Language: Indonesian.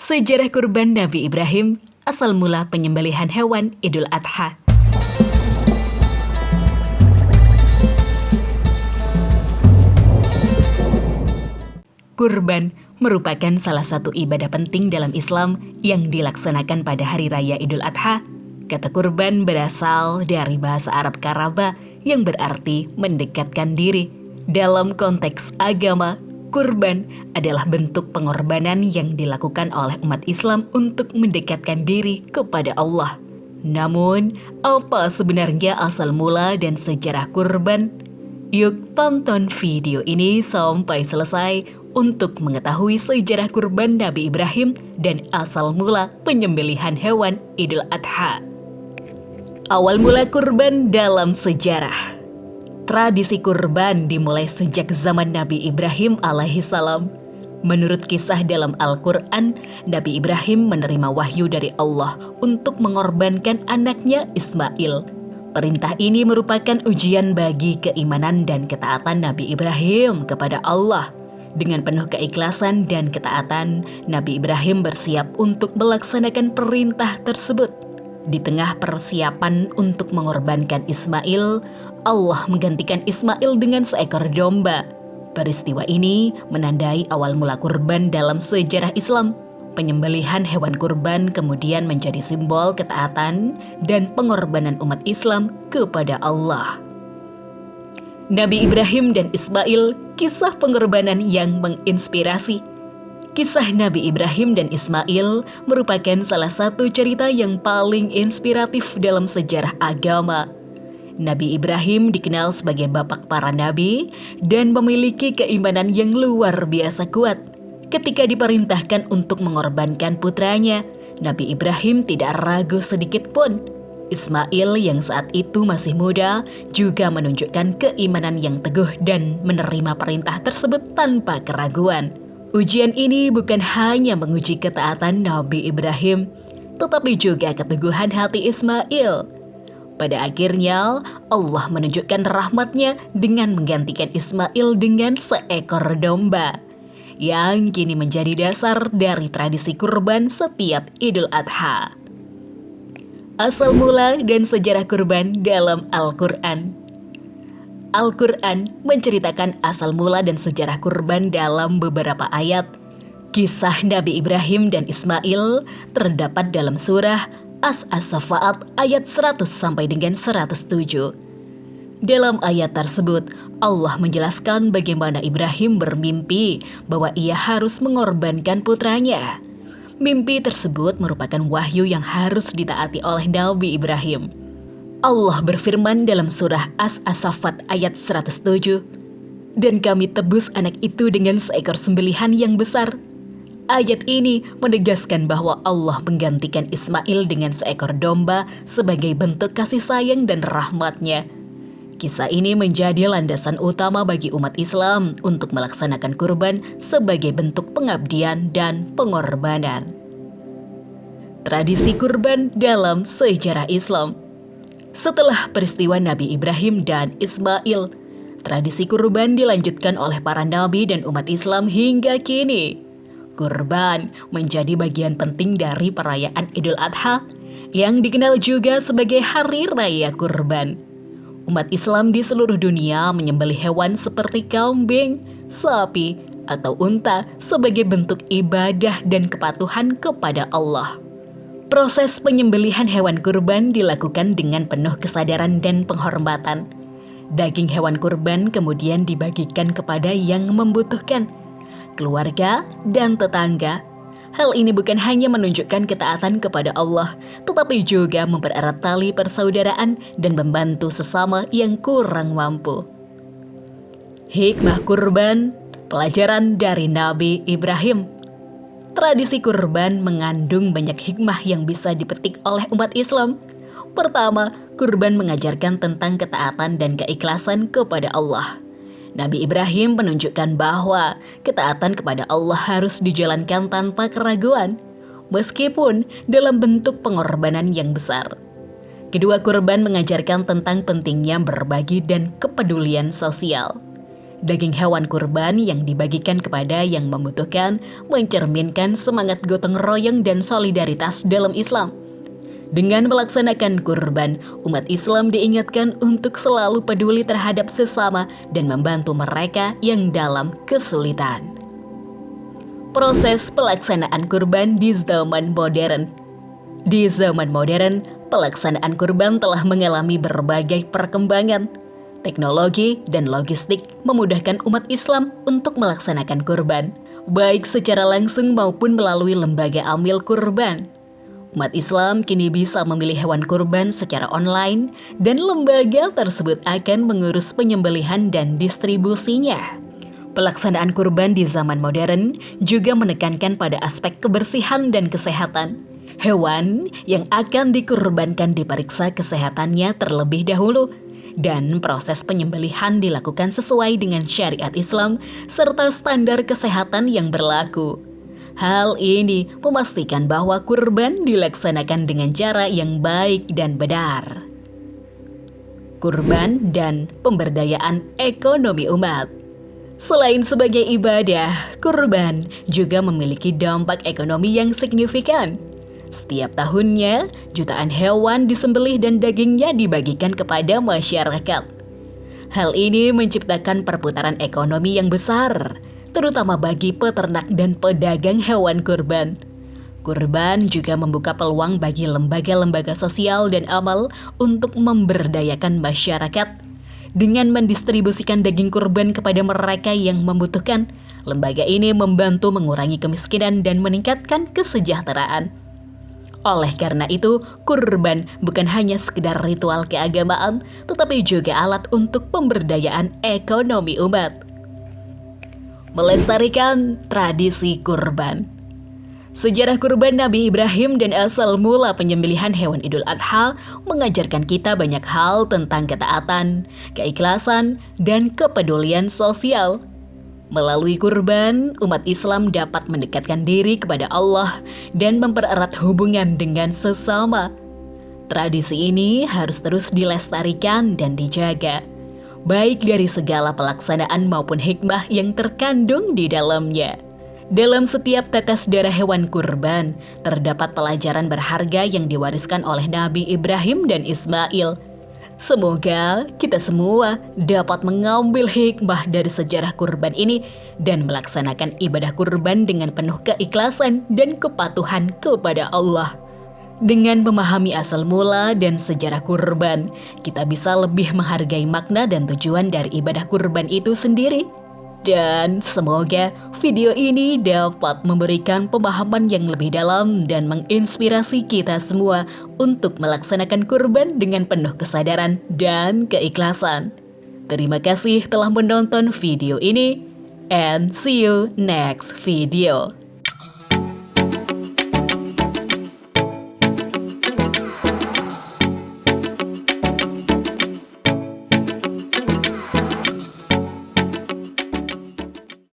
Sejarah kurban Nabi Ibrahim, asal mula penyembelihan hewan Idul Adha. Kurban merupakan salah satu ibadah penting dalam Islam yang dilaksanakan pada hari raya Idul Adha. Kata kurban berasal dari bahasa Arab karaba yang berarti mendekatkan diri. Dalam konteks agama, kurban adalah bentuk pengorbanan yang dilakukan oleh umat Islam untuk mendekatkan diri kepada Allah. Namun, apa sebenarnya asal mula dan sejarah kurban? Yuk tonton video ini sampai selesai untuk mengetahui sejarah kurban Nabi Ibrahim dan asal mula penyembelihan hewan Idul Adha. Awal mula kurban dalam sejarah. Tradisi kurban dimulai sejak zaman Nabi Ibrahim alaihissalam. Menurut kisah dalam Al-Quran, Nabi Ibrahim menerima wahyu dari Allah untuk mengorbankan anaknya Ismail. Perintah ini merupakan ujian bagi keimanan dan ketaatan Nabi Ibrahim kepada Allah. Dengan penuh keikhlasan dan ketaatan, Nabi Ibrahim bersiap untuk melaksanakan perintah tersebut. Di tengah persiapan untuk mengorbankan Ismail, Allah menggantikan Ismail dengan seekor domba. Peristiwa ini menandai awal mula kurban dalam sejarah Islam. Penyembelihan hewan kurban kemudian menjadi simbol ketaatan dan pengorbanan umat Islam kepada Allah. Nabi Ibrahim dan Ismail, kisah pengorbanan yang menginspirasi. Kisah Nabi Ibrahim dan Ismail merupakan salah satu cerita yang paling inspiratif dalam sejarah agama. Nabi Ibrahim dikenal sebagai bapak para nabi dan memiliki keimanan yang luar biasa kuat. Ketika diperintahkan untuk mengorbankan putranya, Nabi Ibrahim tidak ragu sedikit pun. Ismail yang saat itu masih muda juga menunjukkan keimanan yang teguh dan menerima perintah tersebut tanpa keraguan. Ujian ini bukan hanya menguji ketaatan Nabi Ibrahim, tetapi juga keteguhan hati Ismail. Pada akhirnya, Allah menunjukkan rahmat-Nya dengan menggantikan Ismail dengan seekor domba, yang kini menjadi dasar dari tradisi kurban setiap Idul Adha. Asal mula dan sejarah kurban dalam Al-Quran. Al-Quran menceritakan asal mula dan sejarah kurban dalam beberapa ayat. Kisah Nabi Ibrahim dan Ismail terdapat dalam surah As-Saffat ayat 100 sampai dengan 107. Dalam ayat tersebut, Allah menjelaskan bagaimana Ibrahim bermimpi bahwa ia harus mengorbankan putranya. Mimpi tersebut merupakan wahyu yang harus ditaati oleh Nabi Ibrahim. Allah berfirman dalam surah As-Saffat ayat 107, "Dan kami tebus anak itu dengan seekor sembelihan yang besar." Ayat ini menegaskan bahwa Allah menggantikan Ismail dengan seekor domba sebagai bentuk kasih sayang dan rahmat-Nya. Kisah ini menjadi landasan utama bagi umat Islam untuk melaksanakan kurban sebagai bentuk pengabdian dan pengorbanan. Tradisi kurban dalam sejarah Islam. Setelah peristiwa Nabi Ibrahim dan Ismail, tradisi kurban dilanjutkan oleh para nabi dan umat Islam hingga kini. Kurban menjadi bagian penting dari perayaan Idul Adha yang dikenal juga sebagai Hari Raya Kurban. Umat Islam di seluruh dunia menyembelih hewan seperti kambing, sapi, atau unta sebagai bentuk ibadah dan kepatuhan kepada Allah. Proses penyembelihan hewan kurban dilakukan dengan penuh kesadaran dan penghormatan. Daging hewan kurban kemudian dibagikan kepada yang membutuhkan, keluarga, dan tetangga. Hal ini bukan hanya menunjukkan ketaatan kepada Allah, tetapi juga mempererat tali persaudaraan dan membantu sesama yang kurang mampu. Hikmah kurban, pelajaran dari Nabi Ibrahim. Tradisi kurban mengandung banyak hikmah yang bisa dipetik oleh umat Islam. Pertama, kurban mengajarkan tentang ketaatan dan keikhlasan kepada Allah. Nabi Ibrahim menunjukkan bahwa ketaatan kepada Allah harus dijalankan tanpa keraguan, meskipun dalam bentuk pengorbanan yang besar. Kedua, kurban mengajarkan tentang pentingnya berbagi dan kepedulian sosial. Daging hewan kurban yang dibagikan kepada yang membutuhkan mencerminkan semangat gotong royong dan solidaritas dalam Islam. Dengan melaksanakan kurban, umat Islam diingatkan untuk selalu peduli terhadap sesama dan membantu mereka yang dalam kesulitan. Proses pelaksanaan kurban di zaman modern. Di zaman modern, pelaksanaan kurban telah mengalami berbagai perkembangan. Teknologi dan logistik memudahkan umat Islam untuk melaksanakan kurban, baik secara langsung maupun melalui lembaga amil kurban. Umat Islam kini bisa memilih hewan kurban secara online dan lembaga tersebut akan mengurus penyembelihan dan distribusinya. Pelaksanaan kurban di zaman modern juga menekankan pada aspek kebersihan dan kesehatan. Hewan yang akan dikurbankan diperiksa kesehatannya terlebih dahulu, dan proses penyembelihan dilakukan sesuai dengan syariat Islam serta standar kesehatan yang berlaku. Hal ini memastikan bahwa kurban dilaksanakan dengan cara yang baik dan benar. Kurban dan pemberdayaan ekonomi umat. Selain sebagai ibadah, kurban juga memiliki dampak ekonomi yang signifikan. Setiap tahunnya, jutaan hewan disembelih dan dagingnya dibagikan kepada masyarakat. Hal ini menciptakan perputaran ekonomi yang besar, terutama bagi peternak dan pedagang hewan kurban. Kurban juga membuka peluang bagi lembaga-lembaga sosial dan amal untuk memberdayakan masyarakat. Dengan mendistribusikan daging kurban kepada mereka yang membutuhkan, lembaga ini membantu mengurangi kemiskinan dan meningkatkan kesejahteraan. Oleh karena itu, kurban bukan hanya sekedar ritual keagamaan, tetapi juga alat untuk pemberdayaan ekonomi umat. Melestarikan tradisi kurban. Sejarah kurban Nabi Ibrahim dan asal mula penyembelihan hewan Idul Adha mengajarkan kita banyak hal tentang ketaatan, keikhlasan, dan kepedulian sosial. Melalui kurban, umat Islam dapat mendekatkan diri kepada Allah dan mempererat hubungan dengan sesama. Tradisi ini harus terus dilestarikan dan dijaga, baik dari segala pelaksanaan maupun hikmah yang terkandung di dalamnya. Dalam setiap tetes darah hewan kurban, terdapat pelajaran berharga yang diwariskan oleh Nabi Ibrahim dan Ismail. Semoga kita semua dapat mengambil hikmah dari sejarah kurban ini dan melaksanakan ibadah kurban dengan penuh keikhlasan dan kepatuhan kepada Allah. Dengan memahami asal mula dan sejarah kurban, kita bisa lebih menghargai makna dan tujuan dari ibadah kurban itu sendiri. Dan semoga video ini dapat memberikan pemahaman yang lebih dalam dan menginspirasi kita semua untuk melaksanakan kurban dengan penuh kesadaran dan keikhlasan. Terima kasih telah menonton video ini, and see you next video.